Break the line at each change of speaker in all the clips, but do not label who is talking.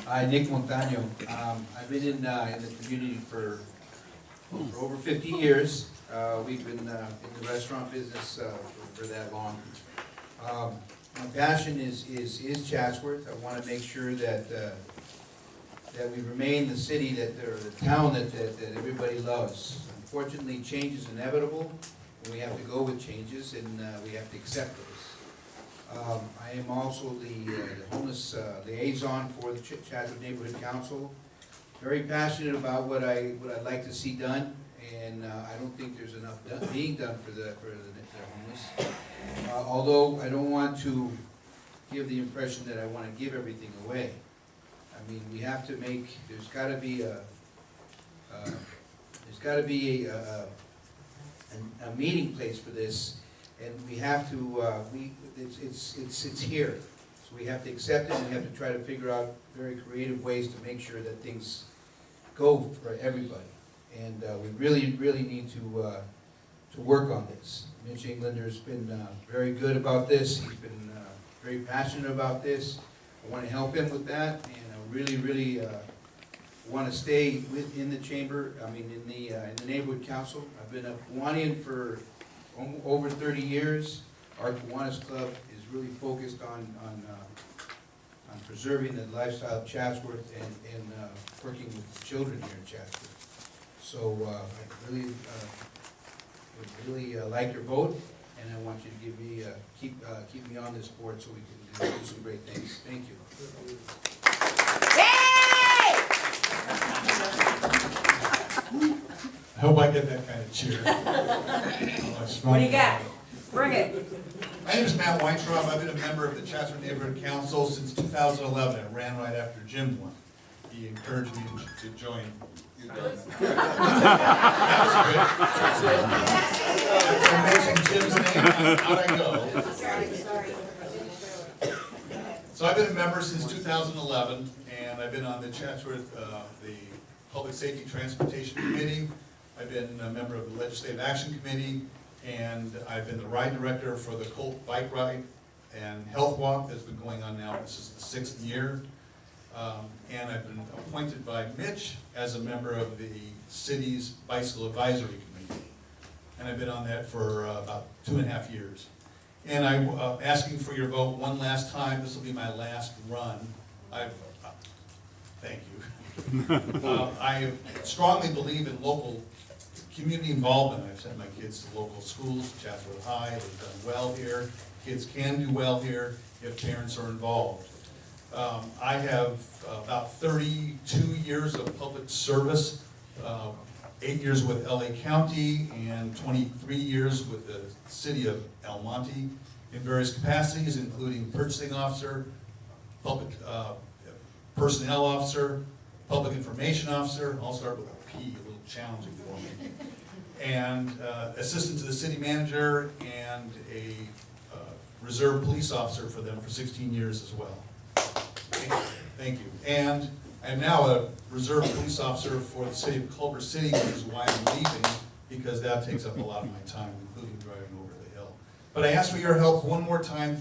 Hi, Nick Montaño. I've been in the community for over 50 years. We've been in the restaurant business for that long. My passion is Chatsworth. I want to make sure that that we remain the city or the town that everybody loves. Unfortunately, change is inevitable, and we have to go with changes, and we have to accept those. I am also the homeless liaison for the Chatsworth Neighborhood Council. Very passionate about what I'd like to see done, and I don't think there's enough being done for the homeless. Although I don't want to give the impression that I want to give everything away. I mean, we have to make. There's got to be a meeting place for this, and we have to. It's here, so we have to accept it, and we have to try to figure out very creative ways to make sure that things go for everybody. And we really need to work on this. Mitch Englander's been very good about this. He's been very passionate about this. I want to help him with that, and I really want to stay in the chamber. I mean, in the neighborhood council. I've been a Kiwanian for over 30 years. Our Kiwanis Club is really focused on preserving the lifestyle of Chatsworth and working with children here in Chatsworth. So I would really like your vote, and I want you to give me keep me on this board so we can do some great things. Thank you.
I hope I get that kind of cheer.
What do you got? Bring it.
My name is Matt Weintraub. I've been a member of the Chatsworth Neighborhood Council since 2011. I ran right after Jim won. He encouraged me to join. That was good. After mentioning Jim's name, out I go. So I've been a member since 2011, and I've been on the Chatsworth, the Public Safety Transportation Committee. I've been a member of the Legislative Action Committee, and I've been the ride director for the Colt Bike Ride and Health Walk that's been going on now. This is the 6th year. And I've been appointed by Mitch as a member of the city's Bicycle Advisory Committee. And I've been on that for about 2.5 years. And I'm asking for your vote one last time. This will be my last run. Thank you. I strongly believe in local community involvement. I've sent my kids to local schools, Chatsworth High. They've done well here. Kids can do well here if parents are involved. I have about 32 years of public service, 8 years with LA County and 23 years with the city of El Monte in various capacities, including purchasing officer, public personnel officer, public information officer. I'll start with a P, a little challenging for me. And assistant to the city manager and a reserve police officer for them for 16 years as well. Thank you. And I'm now a reserve police officer for the city of Culver City, which is why I'm leaving, because that takes up a lot of my time, including driving over the hill. But I ask for your help one more time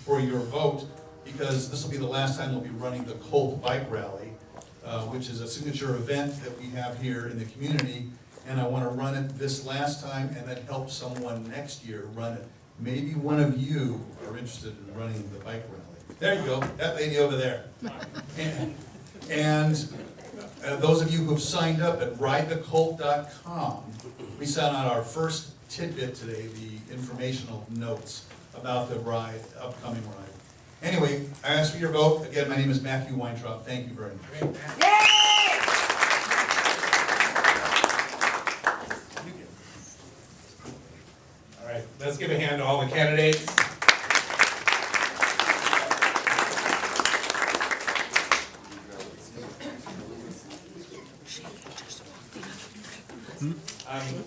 for your vote, because this will be the last time we'll be running the Colt Bike Rally, which is a signature event that we have here in the community. And I want to run it this last time and then help someone next year run it. Maybe one of you are interested in running the bike rally. There you go, that lady over there. And those of you who have signed up at ridethecolt.com, we sent out our first tidbit today, the informational notes about the ride, upcoming ride. Anyway, I ask for your vote. Again, my name is Matthew Weintraub. Thank you very much.
Yay!
All right, let's give a hand to all the candidates.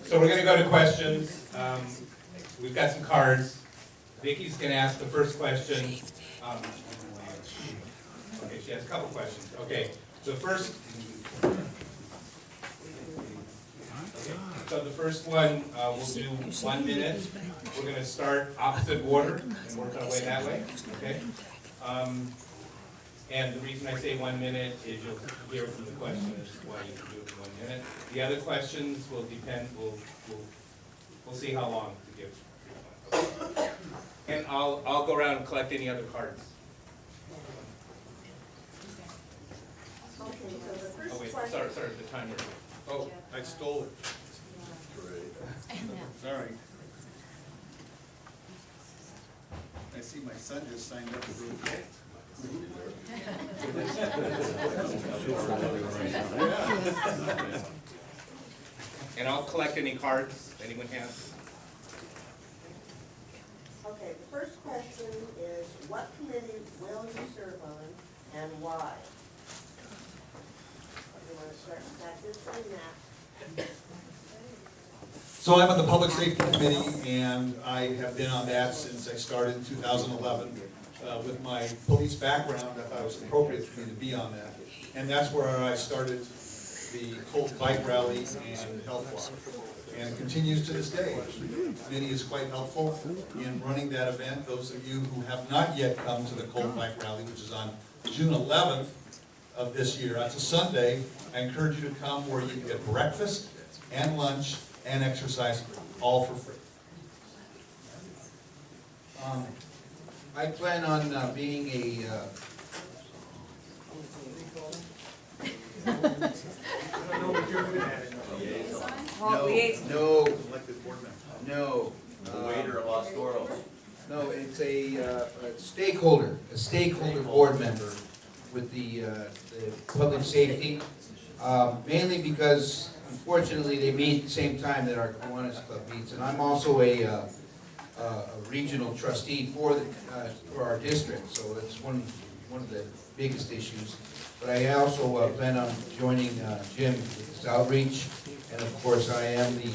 So we're going to go to questions. We've got some cards. Vicky's going to ask the first question. Okay, she has a couple questions. Okay, the first. So the first one, we'll do 1 minute. We're going to start opposite order and work our way that way. Okay. And the reason I say 1 minute is you'll hear from the question as to why you can do it in 1 minute. The other questions will depend, we'll see how long to give. And I'll go around and collect any other cards.
Okay, so the first
Oh wait,
question.
sorry, the timer. Oh,
I stole it. Sorry. I see my son just signed up for a
and I'll collect any cards anyone has.
Okay, the first question is, what committee will you serve on and why? You want to start with that, this and that?
So I'm on the Public Safety Committee, and I have been on that since I started in 2011. With my police background, I thought it was appropriate for me to be on that. And that's where I started the Colt Bike Rally and Health Walk. And it continues to this day. The committee is quite helpful in running that event. Those of you who have not yet come to the Colt Bike Rally, which is on June 11th of this year, that's a Sunday, I encourage you to come where you can get breakfast and lunch and exercise, all for free.
I plan on being a, no,
Elected board member.
no.
The waiter at Los Toros.
No, it's a stakeholder board member with the public safety. Mainly because, unfortunately, they meet at the same time that our Kiwanis Club meets. And I'm also a regional trustee for our district, so it's one of the biggest issues. But I also plan on joining Jim with his outreach. And of course, I am the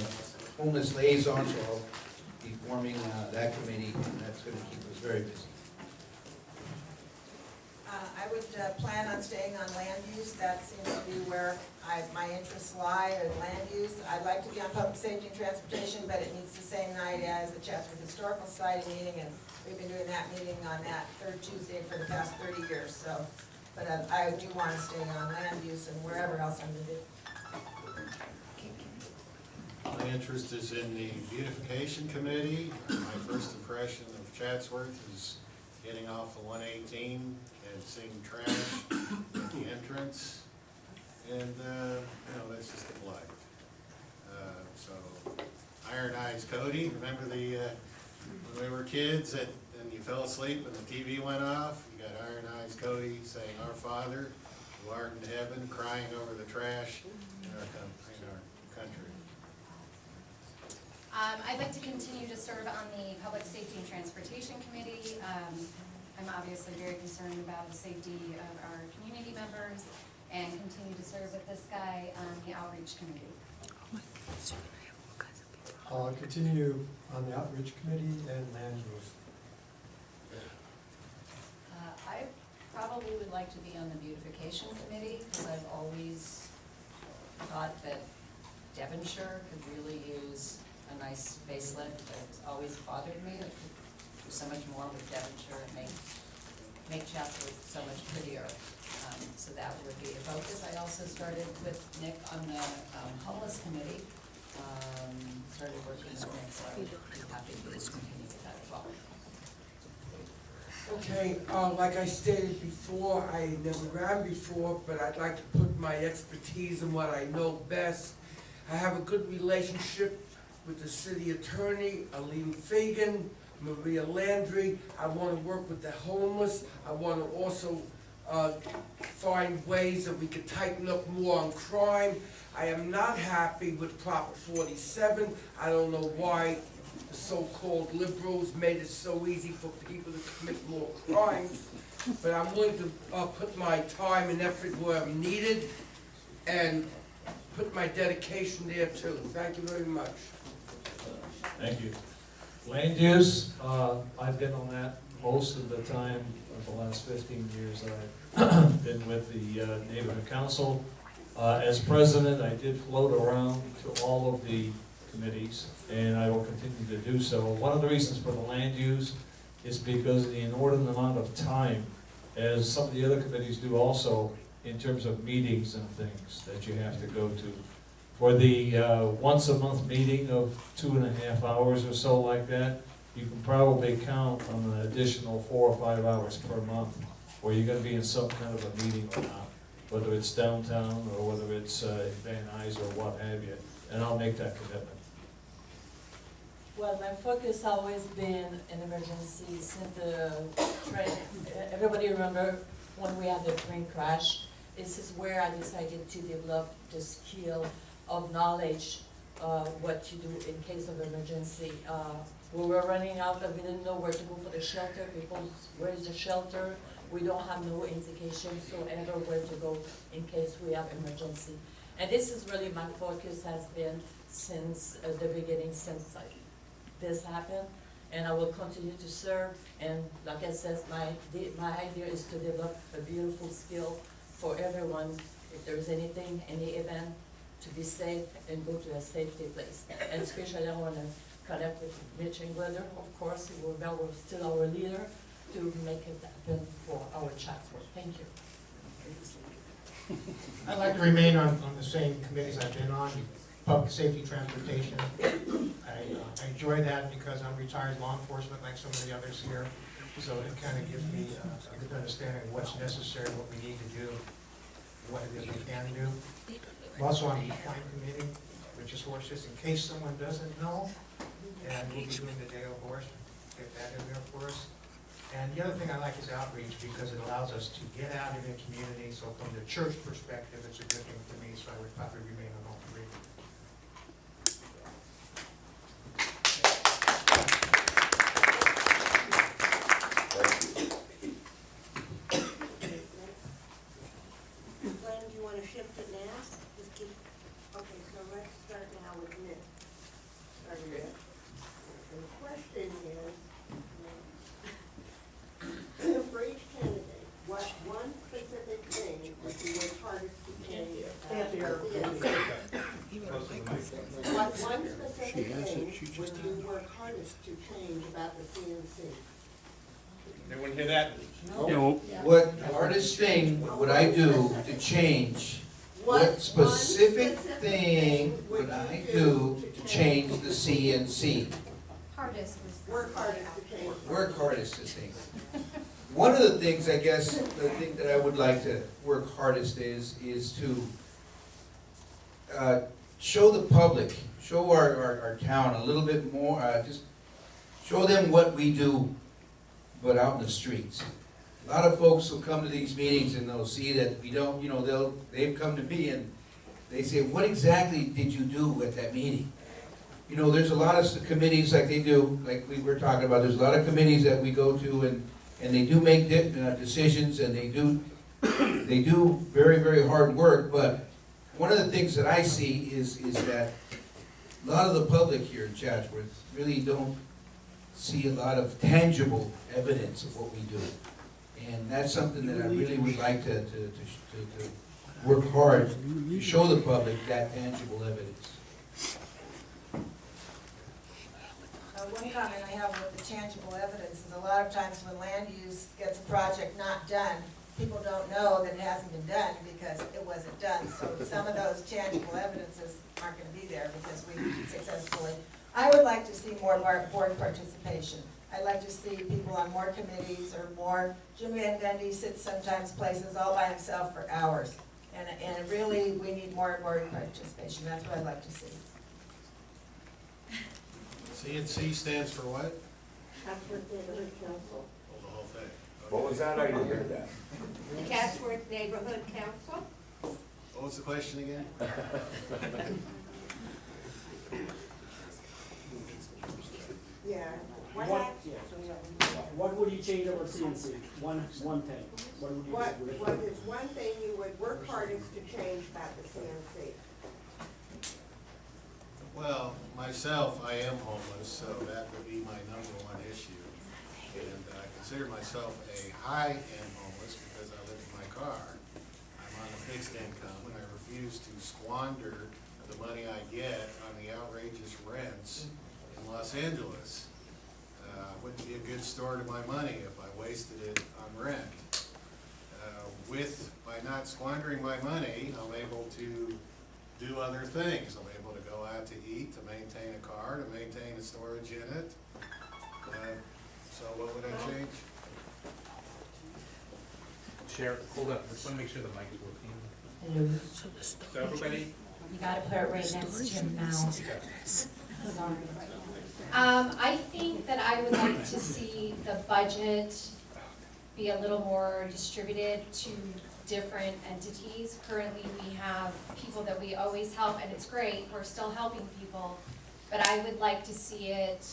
homeless liaison, so I'll be forming that committee, and that's going to keep us very busy.
I would plan on staying on land use. That seems to be where my interests lie, in land use. I'd like to be on public safety and transportation, but it meets the same night as the Chatsworth Historical Society meeting, and we've been doing that meeting on that third Tuesday for the past 30 years. So, but I do want to stay on land use and wherever else I'm going to do.
My interest is in the beautification committee. My first impression of Chatsworth is getting off of 118 and seeing trash at the entrance. And, that's just a blight. So, Iron Eyes Cody, remember when we were kids and you fell asleep and the TV went off? You got Iron Eyes Cody saying, "Our Father, who art in heaven," crying over the trash in our country.
I'd like to continue to serve on the Public Safety and Transportation Committee. I'm obviously very concerned about the safety of our community members, and continue to serve with this guy on the Outreach Committee.
I'll continue on the Outreach Committee and Land Use.
I probably would like to be on the Beautification Committee, because I've always thought that Devonshire could really use a nice facelift. It's always bothered me that we do so much more with Devonshire and make Chatsworth so much prettier. So that would be a focus. I also started with Nick on the homeless committee. Started working with Nick, so I would be happy to continue with that as well.
Okay, like I stated before, I never ran before, but I'd like to put my expertise in what I know best. I have a good relationship with the city attorney, Aline Fagan, Maria Landry. I want to work with the homeless. I want to also find ways that we could tighten up more on crime. I am not happy with Prop 47. I don't know why the so-called liberals made it so easy for people to commit more crimes. But I'm willing to put my time and effort where I'm needed and put my dedication there too. Thank you very much.
Thank you. Land use, I've been on that most of the time of the last 15 years that I've been with the neighborhood council. As president, I did float around to all of the committees, and I will continue to do so. One of the reasons for the land use is because of the inordinate amount of time as some of the other committees do also, in terms of meetings and things that you have to go to. For the once-a-month meeting of 2.5 hours or so like that, you can probably count on an additional 4 or 5 hours per month where you're gonna be in some kind of a meeting or not, whether it's downtown or whether it's Van Nuys or what have you, and I'll make that commitment.
Well, my focus always been in emergency since the train, everybody remember when we had the train crash? This is where I decided to develop the skill of knowledge, what to do in case of emergency. We were running out, we didn't know where to go for the shelter, people, where is the shelter? We don't have no indication, so ever where to go in case we have emergency. And this is really my focus has been since the beginning, since this happened, and I will continue to serve. And like I said, my idea is to develop a beautiful skill for everyone. If there's anything, any event, to be safe and go to a safety place. And especially I want to connect with Mitch Englander, of course, who was still our leader, to make it happen for our Chatsworth. Thank you.
I'd like to remain on the same committees I've been on, public safety, transportation. I enjoy that because I'm retired law enforcement like some of the others here. So it kind of gives me a good understanding of what's necessary, what we need to do, what it is we can do. I'm also on the equine committee, which is horse, just in case someone doesn't know. And we'll be doing the Day of Horse, get that in there for us. And the other thing I like is outreach because it allows us to get out in the community. So from the church perspective, it's a good thing for me, so I would probably remain on all three.
Glenn, do you want to shift it now? Just keep, okay, so let's start now with Nick. Start here. And the question is, for each candidate, what one specific thing would you work hardest to change? What one specific thing would you work hardest to change about the CNC?
Everyone hear that?
No. What hardest thing would I do to change? What specific thing would I do to change the CNC?
Hardest was.
Work hardest to change.
Work hardest to change. One of the things, I guess, the thing that I would like to work hardest is to show the public, show our town a little bit more, just show them what we do, but out in the streets. A lot of folks will come to these meetings and they'll see that we don't, you know, they've come to me and they say, what exactly did you do at that meeting? You know, there's a lot of committees like they do, like we were talking about, there's a lot of committees that we go to and they do make decisions and they do very, very hard work, but one of the things that I see is that a lot of the public here in Chatsworth really don't see a lot of tangible evidence of what we do. And that's something that I really would like to work hard to show the public that tangible evidence.
One comment I have with the tangible evidence is a lot of times when land use gets a project not done, people don't know that it hasn't been done because it wasn't done. So some of those tangible evidences aren't going to be there because we successfully. I would like to see more board participation. I'd like to see people on more committees or more. Jim Van Gundy sits sometimes places all by himself for hours. And really, we need more board participation. That's what I'd like to see.
CNC stands for what?
Chatsworth Neighborhood Council.
Oh, the whole thing.
What was that? I didn't hear that.
The Chatsworth Neighborhood Council?
What was the question again?
Yeah.
What would you change over CNC? One thing. What would you do?
What is one thing you would work hardest to change about the CNC?
Well, myself, I am homeless, so that would be my #1 issue. And I consider myself a high-end homeless because I live in my car. I'm on a fixed income and I refuse to squander the money I get on the outrageous rents in Los Angeles. Wouldn't be a good store to my money if I wasted it on rent. by not squandering my money, I'm able to do other things. I'm able to go out to eat, to maintain a car, to maintain a storage unit. So what would I change?
Cher, hold up, just wanna make sure the mic is working. So everybody,
You gotta put it right next to your mouth. Sorry.
I think that I would like to see the budget be a little more distributed to different entities. Currently, we have people that we always help, and it's great, we're still helping people, but I would like to see it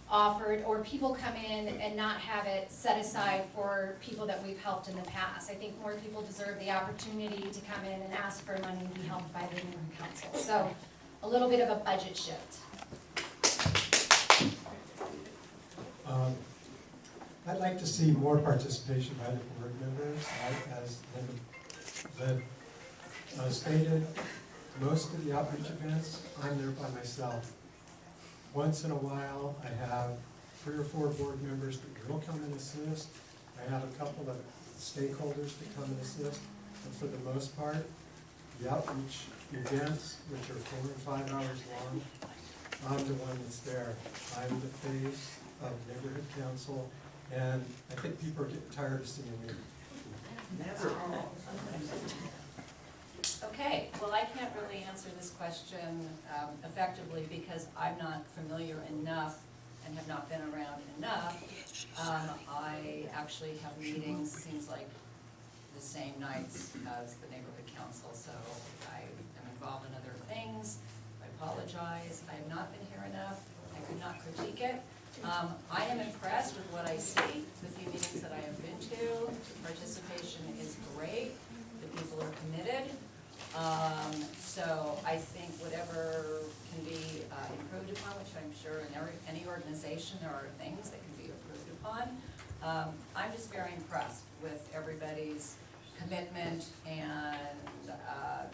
offered, or people come in and not have it set aside for people that we've helped in the past. I think more people deserve the opportunity to come in and ask for money and be helped by the neighborhood council. So, a little bit of a budget shift.
I'd like to see more participation by the board members. As Lynn stated, most of the outreach events, I'm there by myself. Once in a while, I have 3 or 4 board members that will come and assist. I have a couple of stakeholders that come and assist. But for the most part, the outreach events, which are 4 and 5 hours long, I'm the one that's there. I'm the face of neighborhood council, and I think people are getting tired of seeing me.
Okay, well, I can't really answer this question effectively because I'm not familiar enough and have not been around enough. I actually have meetings, seems like the same nights as the neighborhood council, so I am involved in other things. I apologize, I have not been here enough, I could not critique it. I am impressed with what I see, the few meetings that I have been to. The participation is great, the people are committed. So I think whatever can be improved upon, which I'm sure in any organization there are things that can be improved upon. I'm just very impressed with everybody's commitment, and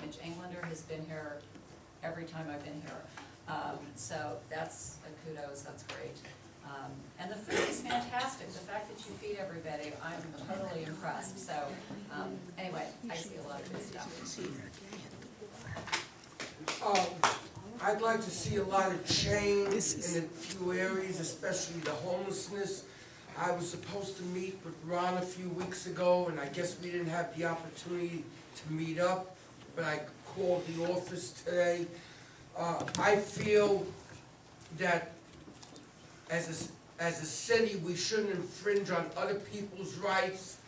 Mitch Englander has been here every time I've been here. So that's a kudos, that's great. And the food is fantastic. The fact that you feed everybody, I'm totally impressed. So anyway, I see a lot of good stuff.
I'd like to see a lot of change in a few areas, especially the homelessness. I was supposed to meet with Ron a few weeks ago, and I guess we didn't have the opportunity to meet up, but I called the office today. I feel that as a city, we shouldn't infringe on other people's rights.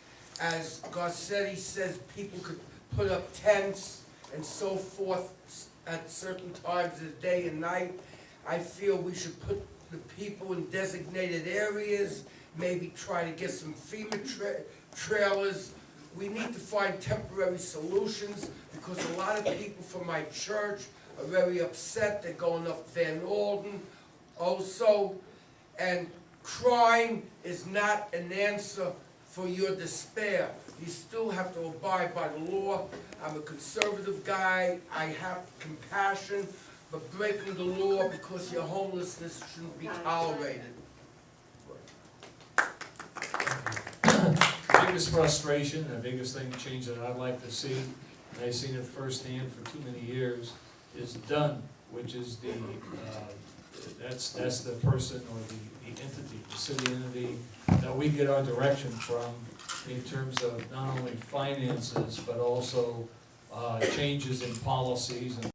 As Garcetti says, people could put up tents and so forth at certain times of the day and night. I feel we should put the people in designated areas, maybe try to get some FEMA trailers. We need to find temporary solutions because a lot of people from my church are very upset. They're going up Van Alden also. And crime is not an answer for your despair. You still have to abide by the law. I'm a conservative guy. I have compassion, but breaking the law because your homelessness shouldn't be tolerated.
Biggest frustration, the biggest thing, change that I'd like to see, and I've seen it firsthand for too many years, is done, which is the, that's the person or the entity, the city entity that we get our direction from in terms of not only finances, but also changes in policies and